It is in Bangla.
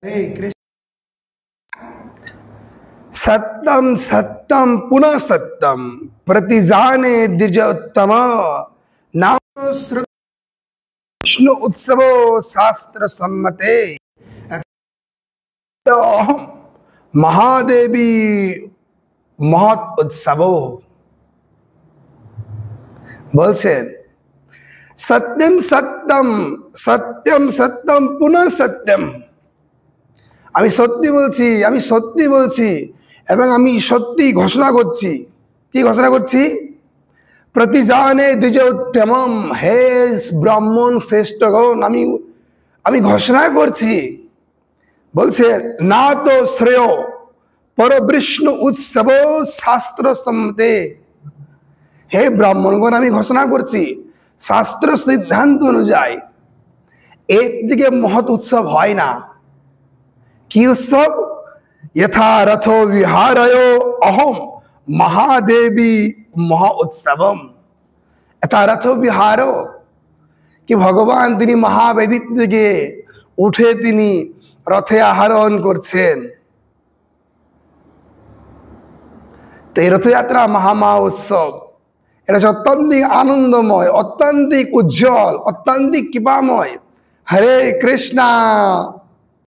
हरे कृष्ण। सत्यम सत्यम पुनः सत्यम प्रतिजाने द्विजोत्तम नाम विष्णु उत्सवो शास्त्र सम्मते अहम महादेवी महत् उत्सवो। বলছেন সত্যম সত্যম সত্যম সত্যম পুনঃ সত্যম। আমি সত্যি বলছি, আমি সত্যি বলছি এবং আমি সত্যি ঘোষণা করছি। কি ঘোষণা করছি? প্রতিজানে দ্বিজোত্তমম, হে ব্রাহ্মণ শ্রেষ্ঠগণ, আমি ঘোষণা করছি। বলছে না তো শ্রেয় পর বিষ্ণু উৎসব শাস্ত্র সম্মতে। হে ব্রাহ্মণগণ, আমি ঘোষণা করছি শাস্ত্র সিদ্ধান্ত অনুযায়ী এর দিকে মহৎ উৎসব হয় না। কি উৎসব? यथा रथो विहारयो अहम महादेवी महा उत्सवम। यथा रथो विहारो, कि भगवान তিনি महावेदी থেকে উঠে তিনি রথে আরোহণ করছেন। তো এই রথযাত্রা মহা উৎসব, এটা অত্যন্তিক আনন্দময়, অত্যন্তিক উজ্জ্বল, অত্যন্তিক কৃপাময়। হরে কৃষ্ণা।